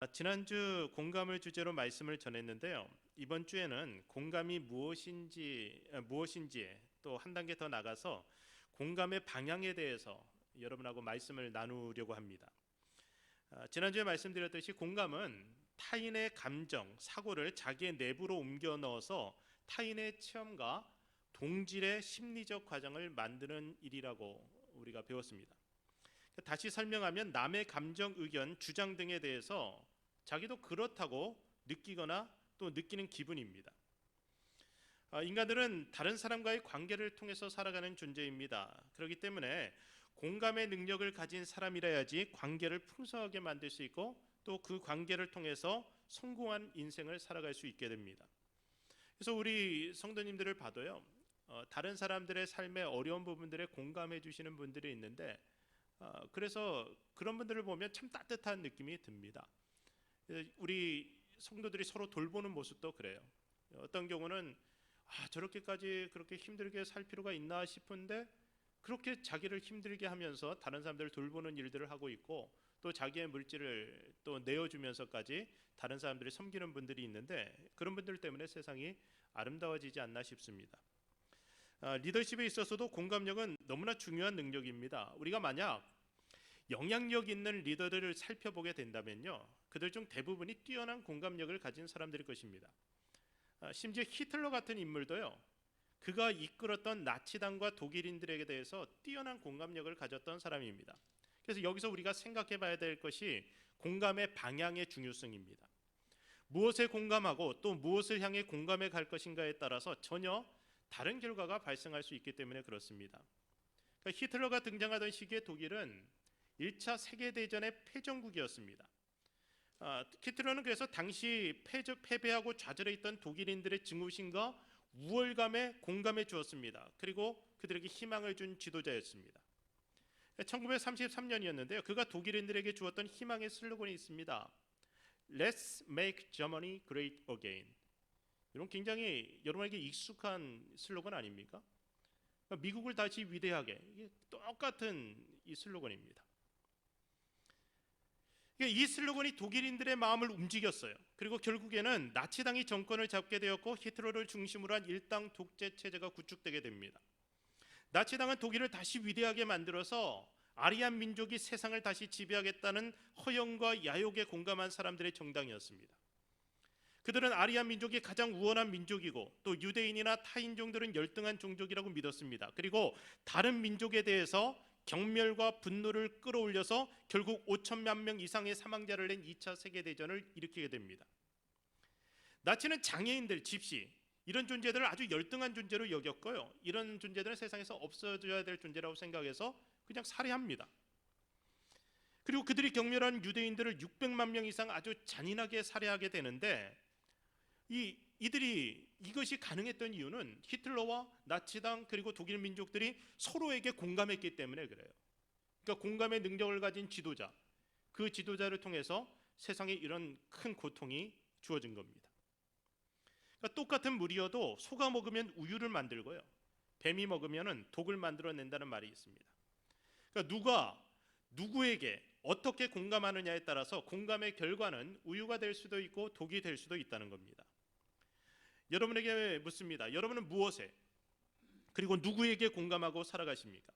지난주 공감을 주제로 말씀을 전했는데요. 이번 주에는 공감이 무엇인지에 또 한 단계 더 나가서 공감의 방향에 대해서 여러분하고 말씀을 나누려고 합니다. 지난주에 말씀드렸듯이 공감은 타인의 감정, 사고를 자기의 내부로 옮겨 넣어서 타인의 체험과 동질의 심리적 과정을 만드는 일이라고 우리가 배웠습니다. 다시 설명하면 남의 감정, 의견, 주장 등에 대해서 자기도 그렇다고 느끼거나 또 느끼는 기분입니다. 인간들은 다른 사람과의 관계를 통해서 살아가는 존재입니다. 그렇기 때문에 공감의 능력을 가진 사람이라야지 관계를 풍성하게 만들 수 있고 또 그 관계를 통해서 성공한 인생을 살아갈 수 있게 됩니다. 그래서 우리 성도님들을 봐도요, 다른 사람들의 삶의 어려운 부분들에 공감해 주시는 분들이 있는데 그래서 그런 분들을 보면 참 따뜻한 느낌이 듭니다. 우리 성도들이 서로 돌보는 모습도 그래요. 어떤 경우는 저렇게까지 그렇게 힘들게 살 필요가 있나 싶은데 그렇게 자기를 힘들게 하면서 다른 사람들을 돌보는 일들을 하고 있고 또 자기의 물질을 또 내어주면서까지 다른 사람들을 섬기는 분들이 있는데 그런 분들 때문에 세상이 아름다워지지 않나 싶습니다. 리더십에 있어서도 공감력은 너무나 중요한 능력입니다. 우리가 만약 영향력 있는 리더들을 살펴보게 된다면요, 그들 중 대부분이 뛰어난 공감력을 가진 사람들일 것입니다. 심지어 히틀러 같은 인물도요, 그가 이끌었던 나치당과 독일인들에게 대해서 뛰어난 공감력을 가졌던 사람입니다. 그래서 여기서 우리가 생각해 봐야 될 것이 공감의 방향의 중요성입니다. 무엇에 공감하고 또 무엇을 향해 공감해 갈 것인가에 따라서 전혀 다른 결과가 발생할 수 있기 때문에 그렇습니다. 그러니까 히틀러가 등장하던 시기에 독일은 1차 세계대전의 패전국이었습니다. 히틀러는 그래서 당시 패배하고 좌절해 있던 독일인들의 증오심과 우월감에 공감해 주었습니다. 그리고 그들에게 희망을 준 지도자였습니다. 1933년이었는데요. 그가 독일인들에게 주었던 희망의 슬로건이 있습니다. Let's make Germany great again. 이런 굉장히 여러분에게 익숙한 슬로건 아닙니까? 미국을 다시 위대하게, 이게 똑같은 이 슬로건입니다. 이 슬로건이 독일인들의 마음을 움직였어요. 그리고 결국에는 나치당이 정권을 잡게 되었고 히틀러를 중심으로 한 일당 독재 체제가 구축되게 됩니다. 나치당은 독일을 다시 위대하게 만들어서 아리안 민족이 세상을 다시 지배하겠다는 허영과 야욕에 공감한 사람들의 정당이었습니다. 그들은 아리안 민족이 가장 우월한 민족이고 또 유대인이나 타인종들은 열등한 종족이라고 믿었습니다. 그리고 다른 민족에 대해서 경멸과 분노를 끌어올려서 결국 5천만 명 이상의 사망자를 낸 2차 세계대전을 일으키게 됩니다. 나치는 장애인들, 집시 이런 존재들을 아주 열등한 존재로 여겼고요. 이런 존재들은 세상에서 없어져야 될 존재라고 생각해서 그냥 살해합니다. 그리고 그들이 경멸한 유대인들을 600만 명 이상 아주 잔인하게 살해하게 되는데 이들이 이것이 가능했던 이유는 히틀러와 나치당 그리고 독일 민족들이 서로에게 공감했기 때문에 그래요. 그러니까 공감의 능력을 가진 지도자, 그 지도자를 통해서 세상에 이런 큰 고통이 주어진 겁니다. 그러니까 똑같은 물이어도 소가 먹으면 우유를 만들고요, 뱀이 먹으면 독을 만들어낸다는 말이 있습니다. 그러니까 누가 누구에게 어떻게 공감하느냐에 따라서 공감의 결과는 우유가 될 수도 있고 독이 될 수도 있다는 겁니다. 여러분에게 묻습니다. 여러분은 무엇에 그리고 누구에게 공감하고 살아가십니까?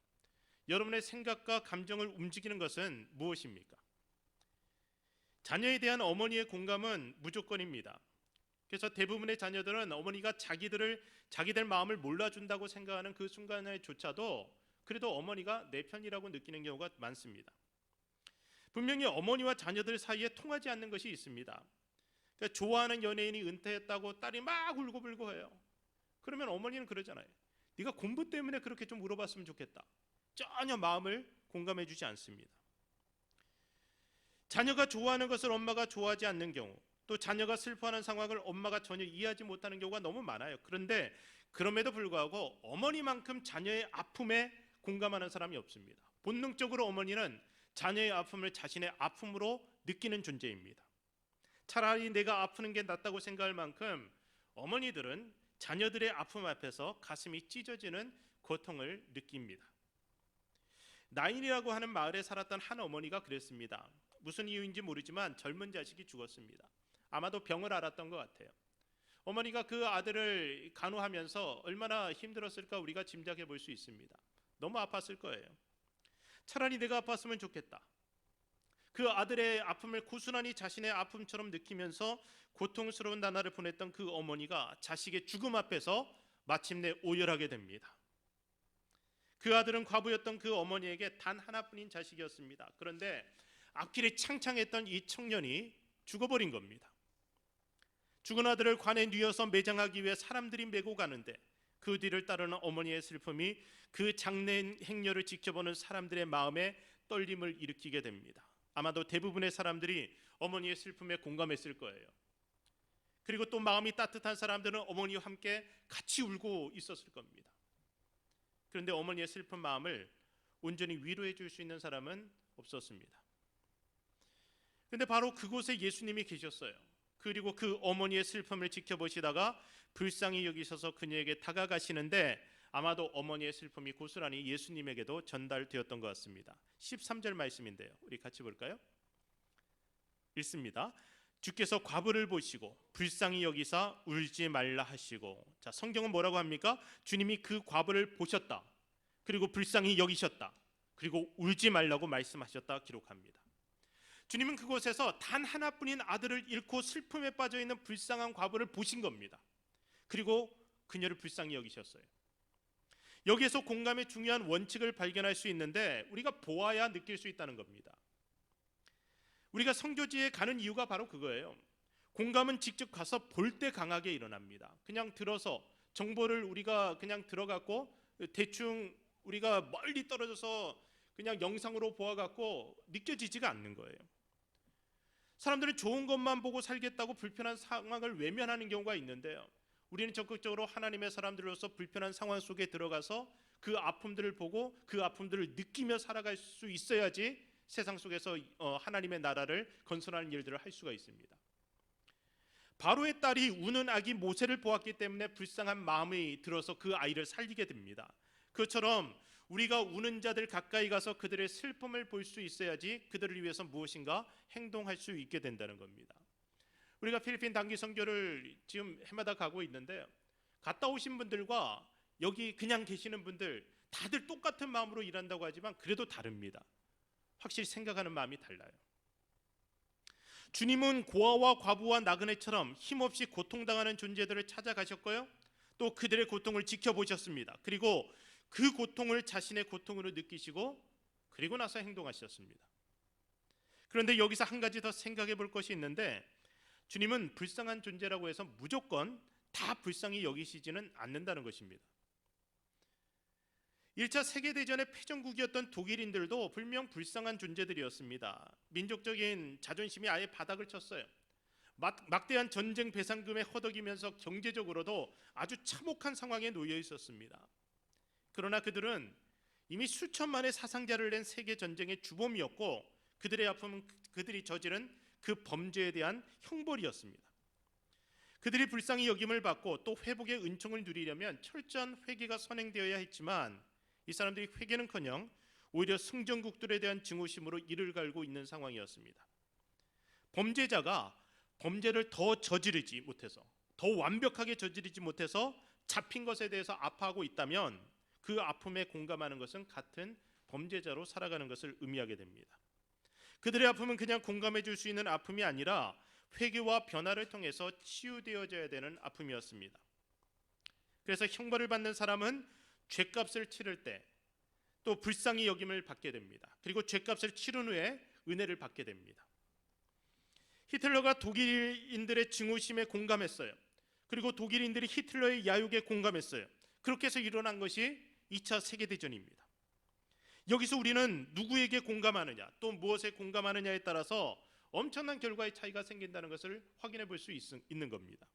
여러분의 생각과 감정을 움직이는 것은 무엇입니까? 자녀에 대한 어머니의 공감은 무조건입니다. 그래서 대부분의 자녀들은 어머니가 자기들 마음을 몰라준다고 생각하는 그 순간에조차도 그래도 어머니가 내 편이라고 느끼는 경우가 많습니다. 분명히 어머니와 자녀들 사이에 통하지 않는 것이 있습니다. 그러니까 좋아하는 연예인이 은퇴했다고 딸이 막 울고불고 해요. 그러면 어머니는 그러잖아요. 네가 공부 때문에 그렇게 좀 물어봤으면 좋겠다. 전혀 마음을 공감해 주지 않습니다. 자녀가 좋아하는 것을 엄마가 좋아하지 않는 경우, 또 자녀가 슬퍼하는 상황을 엄마가 전혀 이해하지 못하는 경우가 너무 많아요. 그런데 그럼에도 불구하고 어머니만큼 자녀의 아픔에 공감하는 사람이 없습니다. 본능적으로 어머니는 자녀의 아픔을 자신의 아픔으로 느끼는 존재입니다. 차라리 내가 아프는 게 낫다고 생각할 만큼 어머니들은 자녀들의 아픔 앞에서 가슴이 찢어지는 고통을 느낍니다. 나인이라고 하는 마을에 살았던 한 어머니가 그랬습니다. 무슨 이유인지 모르지만 젊은 자식이 죽었습니다. 아마도 병을 앓았던 것 같아요. 어머니가 그 아들을 간호하면서 얼마나 힘들었을까 우리가 짐작해 볼 수 있습니다. 너무 아팠을 거예요. 차라리 내가 아팠으면 좋겠다. 그 아들의 아픔을 고스란히 자신의 아픔처럼 느끼면서 고통스러운 나날을 보냈던 그 어머니가 자식의 죽음 앞에서 마침내 오열하게 됩니다. 그 아들은 과부였던 그 어머니에게 단 하나뿐인 자식이었습니다. 그런데 앞길이 창창했던 이 청년이 죽어버린 겁니다. 죽은 아들을 관에 뉘어서 매장하기 위해 사람들이 메고 가는데 그 뒤를 따르는 어머니의 슬픔이 그 장례 행렬을 지켜보는 사람들의 마음에 떨림을 일으키게 됩니다. 아마도 대부분의 사람들이 어머니의 슬픔에 공감했을 거예요. 그리고 또 마음이 따뜻한 사람들은 어머니와 함께 같이 울고 있었을 겁니다. 그런데 어머니의 슬픈 마음을 온전히 위로해 줄 수 있는 사람은 없었습니다. 그런데 바로 그곳에 예수님이 계셨어요. 그리고 그 어머니의 슬픔을 지켜보시다가 불쌍히 여기셔서 그녀에게 다가가시는데 아마도 어머니의 슬픔이 고스란히 예수님에게도 전달되었던 것 같습니다. 13절 말씀인데요. 우리 같이 볼까요? 읽습니다. 주께서 과부를 보시고 불쌍히 여기사 울지 말라 하시고. 자, 성경은 뭐라고 합니까? 주님이 그 과부를 보셨다. 그리고 불쌍히 여기셨다. 그리고 울지 말라고 말씀하셨다 기록합니다. 주님은 그곳에서 단 하나뿐인 아들을 잃고 슬픔에 빠져 있는 불쌍한 과부를 보신 겁니다. 그리고 그녀를 불쌍히 여기셨어요. 여기에서 공감의 중요한 원칙을 발견할 수 있는데 우리가 보아야 느낄 수 있다는 겁니다. 우리가 선교지에 가는 이유가 바로 그거예요. 공감은 직접 가서 볼 때 강하게 일어납니다. 그냥 들어서 정보를 우리가 그냥 들어갔고 대충 우리가 멀리 떨어져서 그냥 영상으로 보아갖고 느껴지지가 않는 거예요. 사람들은 좋은 것만 보고 살겠다고 불편한 상황을 외면하는 경우가 있는데요. 우리는 적극적으로 하나님의 사람들로서 불편한 상황 속에 들어가서 그 아픔들을 보고 그 아픔들을 느끼며 살아갈 수 있어야지 세상 속에서 하나님의 나라를 건설하는 일들을 할 수가 있습니다. 바로의 딸이 우는 아기 모세를 보았기 때문에 불쌍한 마음이 들어서 그 아이를 살리게 됩니다. 그것처럼 우리가 우는 자들 가까이 가서 그들의 슬픔을 볼 수 있어야지 그들을 위해서 무엇인가 행동할 수 있게 된다는 겁니다. 우리가 필리핀 단기 선교를 지금 해마다 가고 있는데 갔다 오신 분들과 여기 그냥 계시는 분들 다들 똑같은 마음으로 일한다고 하지만 그래도 다릅니다. 확실히 생각하는 마음이 달라요. 주님은 고아와 과부와 나그네처럼 힘없이 고통당하는 존재들을 찾아가셨고요. 또 그들의 고통을 지켜보셨습니다. 그리고 그 고통을 자신의 고통으로 느끼시고 그리고 나서 행동하셨습니다. 그런데 여기서 한 가지 더 생각해 볼 것이 있는데 주님은 불쌍한 존재라고 해서 무조건 다 불쌍히 여기시지는 않는다는 것입니다. 1차 세계대전의 패전국이었던 독일인들도 분명 불쌍한 존재들이었습니다. 민족적인 자존심이 아예 바닥을 쳤어요. 막대한 전쟁 배상금에 허덕이면서 경제적으로도 아주 참혹한 상황에 놓여 있었습니다. 그러나 그들은 이미 수천만의 사상자를 낸 세계전쟁의 주범이었고 그들의 아픔은 그들이 저지른 그 범죄에 대한 형벌이었습니다. 그들이 불쌍히 여김을 받고 또 회복의 은총을 누리려면 철저한 회개가 선행되어야 했지만 이 사람들이 회개는커녕 오히려 승전국들에 대한 증오심으로 이를 갈고 있는 상황이었습니다. 범죄자가 범죄를 더 저지르지 못해서 더 완벽하게 저지르지 못해서 잡힌 것에 대해서 아파하고 있다면 그 아픔에 공감하는 것은 같은 범죄자로 살아가는 것을 의미하게 됩니다. 그들의 아픔은 그냥 공감해 줄 수 있는 아픔이 아니라 회개와 변화를 통해서 치유되어져야 되는 아픔이었습니다. 그래서 형벌을 받는 사람은 죄값을 치를 때 또 불쌍히 여김을 받게 됩니다. 그리고 죄값을 치른 후에 은혜를 받게 됩니다. 히틀러가 독일인들의 증오심에 공감했어요. 그리고 독일인들이 히틀러의 야욕에 공감했어요. 그렇게 해서 일어난 것이 2차 세계대전입니다. 여기서 우리는 누구에게 공감하느냐 또 무엇에 공감하느냐에 따라서 엄청난 결과의 차이가 생긴다는 것을 확인해 볼 수 있는 겁니다.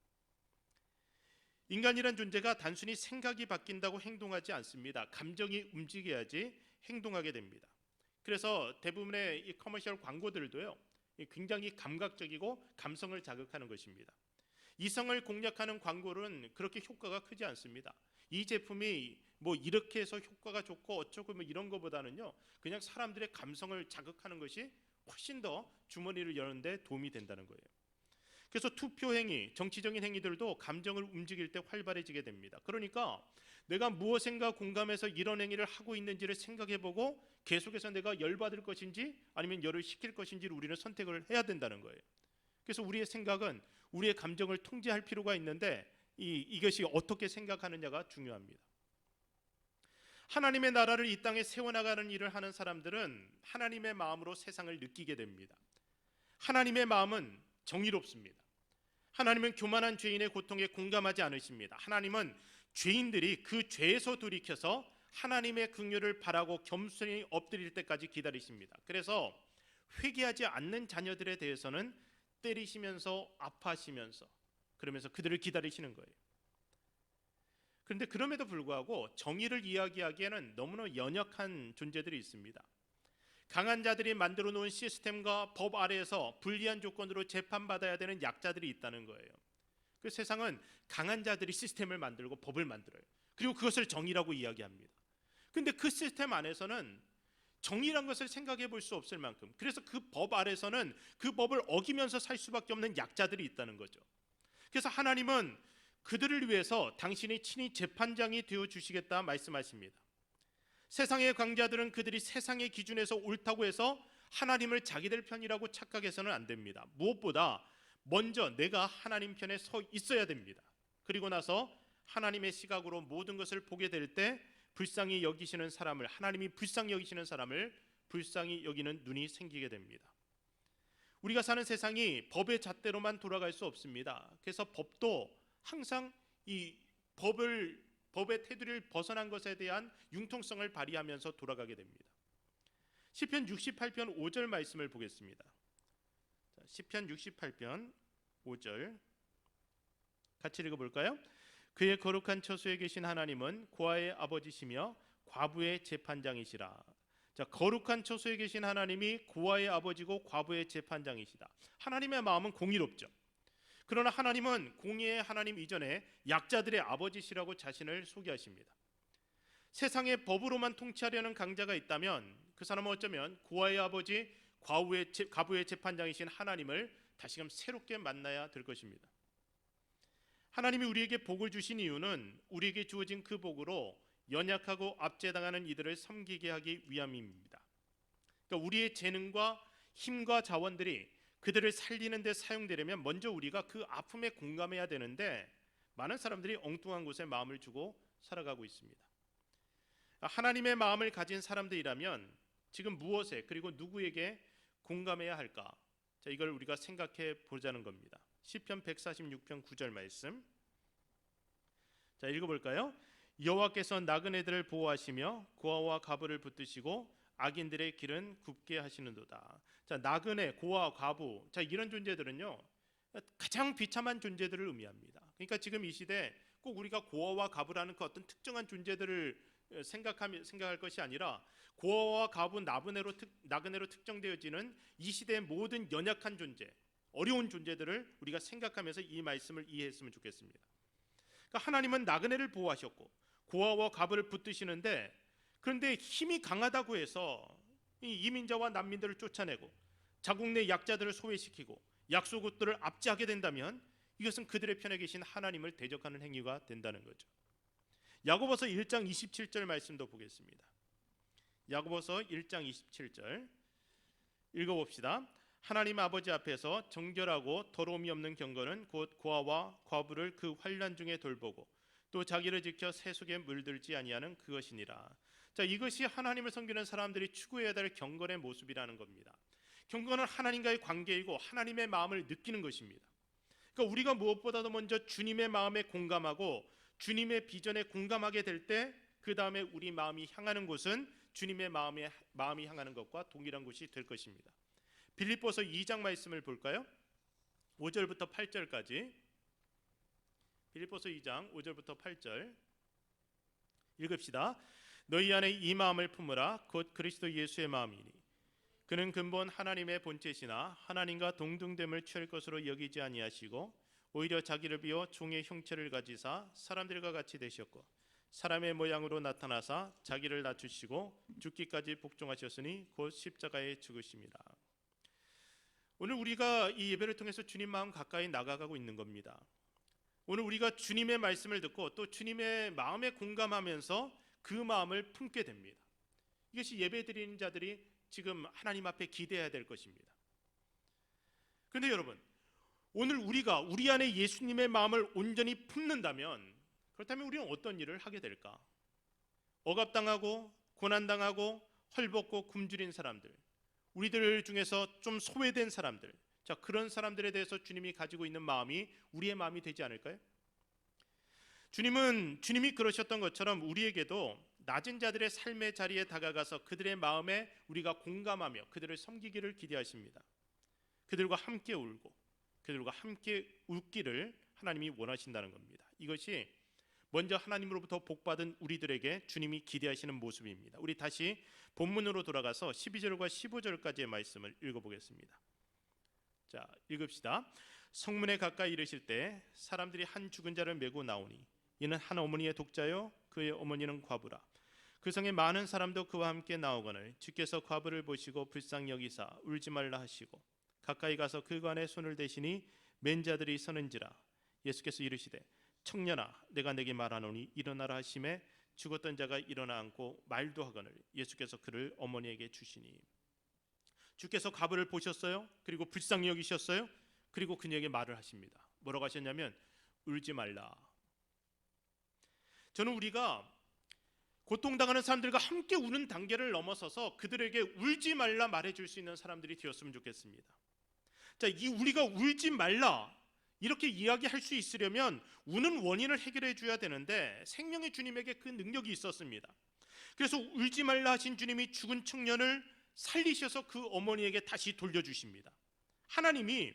인간이란 존재가 단순히 생각이 바뀐다고 행동하지 않습니다. 감정이 움직여야지 행동하게 됩니다. 그래서 대부분의 이 커머셜 광고들도요 굉장히 감각적이고 감성을 자극하는 것입니다. 이성을 공략하는 광고는 그렇게 효과가 크지 않습니다. 이 제품이 뭐 이렇게 해서 효과가 좋고 어쩌고 뭐 이런 것보다는요 그냥 사람들의 감성을 자극하는 것이 훨씬 더 주머니를 여는데 도움이 된다는 거예요. 그래서 투표 행위, 정치적인 행위들도 감정을 움직일 때 활발해지게 됩니다. 그러니까 내가 무엇인가 공감해서 이런 행위를 하고 있는지를 생각해보고 계속해서 내가 열받을 것인지 아니면 열을 식힐 것인지를 우리는 선택을 해야 된다는 거예요. 그래서 우리의 생각은 우리의 감정을 통제할 필요가 있는데 이것이 어떻게 생각하느냐가 중요합니다. 하나님의 나라를 이 땅에 세워나가는 일을 하는 사람들은 하나님의 마음으로 세상을 느끼게 됩니다. 하나님의 마음은 정의롭습니다. 하나님은 교만한 죄인의 고통에 공감하지 않으십니다. 하나님은 죄인들이 그 죄에서 돌이켜서 하나님의 긍휼을 바라고 겸손히 엎드릴 때까지 기다리십니다. 그래서 회개하지 않는 자녀들에 대해서는 때리시면서 아파하시면서 그러면서 그들을 기다리시는 거예요. 그런데 그럼에도 불구하고 정의를 이야기하기에는 너무나 연약한 존재들이 있습니다. 강한 자들이 만들어 놓은 시스템과 법 아래에서 불리한 조건으로 재판받아야 되는 약자들이 있다는 거예요. 그 세상은 강한 자들이 시스템을 만들고 법을 만들어요. 그리고 그것을 정의라고 이야기합니다. 근데 그 시스템 안에서는 정의란 것을 생각해 볼 수 없을 만큼, 그래서 그 법 아래서는 그 법을 어기면서 살 수밖에 없는 약자들이 있다는 거죠. 그래서 하나님은 그들을 위해서 당신이 친히 재판장이 되어 주시겠다 말씀하십니다. 세상의 강자들은 그들이 세상의 기준에서 옳다고 해서 하나님을 자기들 편이라고 착각해서는 안 됩니다. 무엇보다 먼저 내가 하나님 편에 서 있어야 됩니다. 그리고 나서 하나님의 시각으로 모든 것을 보게 될 때 불쌍히 여기시는 사람을, 하나님이 불쌍히 여기시는 사람을 불쌍히 여기는 눈이 생기게 됩니다. 우리가 사는 세상이 법의 잣대로만 돌아갈 수 없습니다. 그래서 법도 항상 이 법의 테두리를 벗어난 것에 대한 융통성을 발휘하면서 돌아가게 됩니다. 시편 68편 5절 말씀을 보겠습니다. 시편 68편 5절 같이 읽어볼까요? 그의 거룩한 처소에 계신 하나님은 고아의 아버지시며 과부의 재판장이시라. 자, 거룩한 처소에 계신 하나님이 고아의 아버지고 과부의 재판장이시다. 하나님의 마음은 공의롭죠. 그러나 하나님은 공의의 하나님 이전에 약자들의 아버지시라고 자신을 소개하십니다. 세상의 법으로만 통치하려는 강자가 있다면 그 사람은 어쩌면 고아의 아버지, 과부의 재판장이신 하나님을 다시금 새롭게 만나야 될 것입니다. 하나님이 우리에게 복을 주신 이유는 우리에게 주어진 그 복으로 연약하고 압제당하는 이들을 섬기게 하기 위함입니다. 그러니까 우리의 재능과 힘과 자원들이 그들을 살리는 데 사용되려면 먼저 우리가 그 아픔에 공감해야 되는데 많은 사람들이 엉뚱한 곳에 마음을 주고 살아가고 있습니다. 하나님의 마음을 가진 사람들이라면 지금 무엇에 그리고 누구에게 공감해야 할까? 자, 이걸 우리가 생각해 보자는 겁니다. 시편 146편 9절 말씀. 자, 읽어볼까요? 여호와께서 나그네들을 보호하시며 고아와 과부를 붙드시고 악인들의 길은 굽게 하시는도다. 자, 나그네, 고아, 과부, 자 이런 존재들은요 가장 비참한 존재들을 의미합니다. 그러니까 지금 이 시대 꼭 우리가 고아와 과부라는 그 어떤 특정한 존재들을 생각할 것이 아니라 고아와 과부, 나그네로 특정되어지는 이 시대의 모든 연약한 존재, 어려운 존재들을 우리가 생각하면서 이 말씀을 이해했으면 좋겠습니다. 그러니까 하나님은 나그네를 보호하셨고 고아와 과부를 붙드시는데, 그런데 힘이 강하다고 해서 이 이민자와 난민들을 쫓아내고 자국 내 약자들을 소외시키고 약소국들을 압제하게 된다면 이것은 그들의 편에 계신 하나님을 대적하는 행위가 된다는 거죠. 야고보서 1장 27절 말씀도 보겠습니다. 야고보서 1장 27절 읽어봅시다. 하나님 아버지 앞에서 정결하고 더러움이 없는 경건은 곧 고아와 과부를 그 환난 중에 돌보고 또 자기를 지켜 새 속에 물들지 아니하는 그것이니라. 자, 이것이 하나님을 섬기는 사람들이 추구해야 될 경건의 모습이라는 겁니다. 경건은 하나님과의 관계이고 하나님의 마음을 느끼는 것입니다. 그러니까 우리가 무엇보다도 먼저 주님의 마음에 공감하고 주님의 비전에 공감하게 될 때 그 다음에 우리 마음이 향하는 곳은 주님의 마음이 향하는 것과 동일한 곳이 될 것입니다. 빌립보서 2장 말씀을 볼까요? 5절부터 8절까지. 빌립보서 2장 5절부터 8절 읽읍시다. 너희 안에 이 마음을 품으라. 곧 그리스도 예수의 마음이니 그는 근본 하나님의 본체시나 하나님과 동등됨을 취할 것으로 여기지 아니하시고 오히려 자기를 비워 종의 형체를 가지사 사람들과 같이 되셨고 사람의 모양으로 나타나사 자기를 낮추시고 죽기까지 복종하셨으니 곧 십자가에 죽으심이라. 오늘 우리가 이 예배를 통해서 주님 마음 가까이 나가가고 있는 겁니다. 오늘 우리가 주님의 말씀을 듣고 또 주님의 마음에 공감하면서 그 마음을 품게 됩니다. 이것이 예배드리는 자들이 지금 하나님 앞에 기대해야 될 것입니다. 그런데 여러분, 오늘 우리가 우리 안에 예수님의 마음을 온전히 품는다면, 그렇다면 우리는 어떤 일을 하게 될까? 억압당하고 고난당하고 헐벗고 굶주린 사람들, 우리들 중에서 좀 소외된 사람들, 자, 그런 사람들에 대해서 주님이 가지고 있는 마음이 우리의 마음이 되지 않을까요? 주님이 그러셨던 것처럼 우리에게도 낮은 자들의 삶의 자리에 다가가서 그들의 마음에 우리가 공감하며 그들을 섬기기를 기대하십니다. 그들과 함께 울고 그들과 함께 웃기를 하나님이 원하신다는 겁니다. 이것이 먼저 하나님으로부터 복받은 우리들에게 주님이 기대하시는 모습입니다. 우리 다시 본문으로 돌아가서 12절과 15절까지의 말씀을 읽어보겠습니다. 자, 읽읍시다. 성문에 가까이 이르실 때 사람들이 한 죽은 자를 메고 나오니 이는 한 어머니의 독자요 그의 어머니는 과부라. 그 성에 많은 사람도 그와 함께 나오거늘 주께서 과부를 보시고 불쌍히 여기사 울지 말라 하시고 가까이 가서 그간에 손을 대시니 맨 자들이 서는지라. 예수께서 이르시되 청년아 내가 내게 말하노니 일어나라 하심에 죽었던 자가 일어나 앉고 말도 하거늘 예수께서 그를 어머니에게 주시니. 주께서 과부를 보셨어요. 그리고 불쌍히 여기셨어요. 그리고 그녀에게 말을 하십니다. 뭐라고 하셨냐면 울지 말라. 저는 우리가 고통당하는 사람들과 함께 우는 단계를 넘어서서 그들에게 울지 말라 말해줄 수 있는 사람들이 되었으면 좋겠습니다. 자, 이 우리가 울지 말라 이렇게 이야기할 수 있으려면 우는 원인을 해결해 줘야 되는데 생명의 주님에게 그 능력이 있었습니다. 그래서 울지 말라 하신 주님이 죽은 청년을 살리셔서 그 어머니에게 다시 돌려주십니다. 하나님이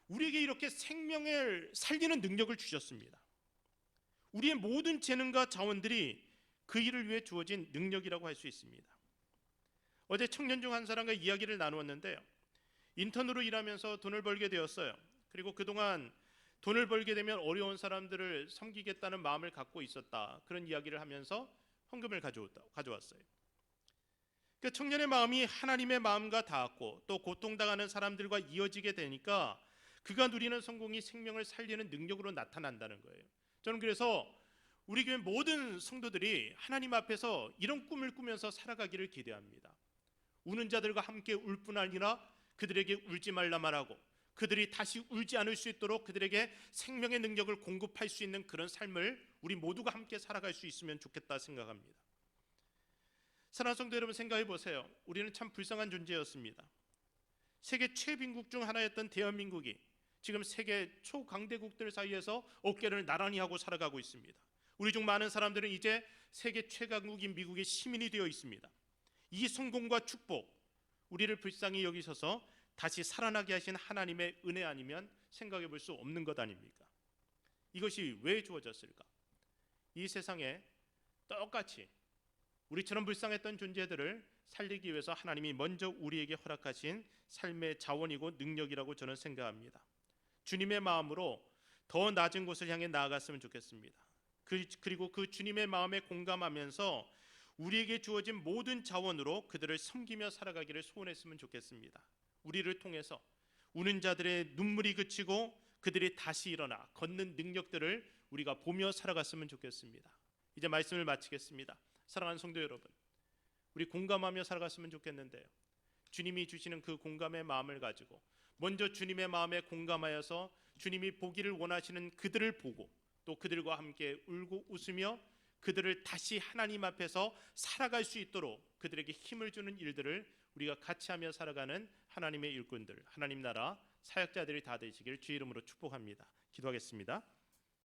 우리에게 이렇게 생명을 살리는 능력을 주셨습니다. 우리의 모든 재능과 자원들이 그 일을 위해 주어진 능력이라고 할 수 있습니다. 어제 청년 중 한 사람과 이야기를 나누었는데요, 인턴으로 일하면서 돈을 벌게 되었어요. 그리고 그동안 돈을 벌게 되면 어려운 사람들을 섬기겠다는 마음을 갖고 있었다, 그런 이야기를 하면서 헌금을 가져왔어요. 그 청년의 마음이 하나님의 마음과 닿았고 또 고통당하는 사람들과 이어지게 되니까 그가 누리는 성공이 생명을 살리는 능력으로 나타난다는 거예요. 저는 그래서 우리 교회 모든 성도들이 하나님 앞에서 이런 꿈을 꾸면서 살아가기를 기대합니다. 우는 자들과 함께 울 뿐 아니라 그들에게 울지 말라 말하고 그들이 다시 울지 않을 수 있도록 그들에게 생명의 능력을 공급할 수 있는 그런 삶을 우리 모두가 함께 살아갈 수 있으면 좋겠다 생각합니다. 사랑하는 성도 여러분, 생각해 보세요. 우리는 참 불쌍한 존재였습니다. 세계 최빈국 중 하나였던 대한민국이 지금 세계 초강대국들 사이에서 어깨를 나란히 하고 살아가고 있습니다. 우리 중 많은 사람들은 이제 세계 최강국인 미국의 시민이 되어 있습니다. 이 성공과 축복, 우리를 불쌍히 여기셔서 다시 살아나게 하신 하나님의 은혜 아니면 생각해 볼 수 없는 것 아닙니까? 이것이 왜 주어졌을까? 이 세상에 똑같이 우리처럼 불쌍했던 존재들을 살리기 위해서 하나님이 먼저 우리에게 허락하신 삶의 자원이고 능력이라고 저는 생각합니다. 주님의 마음으로 더 낮은 곳을 향해 나아갔으면 좋겠습니다. 그리고 그 주님의 마음에 공감하면서 우리에게 주어진 모든 자원으로 그들을 섬기며 살아가기를 소원했으면 좋겠습니다. 우리를 통해서 우는 자들의 눈물이 그치고 그들이 다시 일어나 걷는 능력들을 우리가 보며 살아갔으면 좋겠습니다. 이제 말씀을 마치겠습니다. 사랑하는 성도 여러분, 우리 공감하며 살아갔으면 좋겠는데요, 주님이 주시는 그 공감의 마음을 가지고 먼저 주님의 마음에 공감하여서 주님이 보기를 원하시는 그들을 보고 또 그들과 함께 울고 웃으며 그들을 다시 하나님 앞에서 살아갈 수 있도록 그들에게 힘을 주는 일들을 우리가 같이 하며 살아가는 하나님의 일꾼들, 하나님 나라 사역자들이 다 되시길 주의 이름으로 축복합니다. 기도하겠습니다.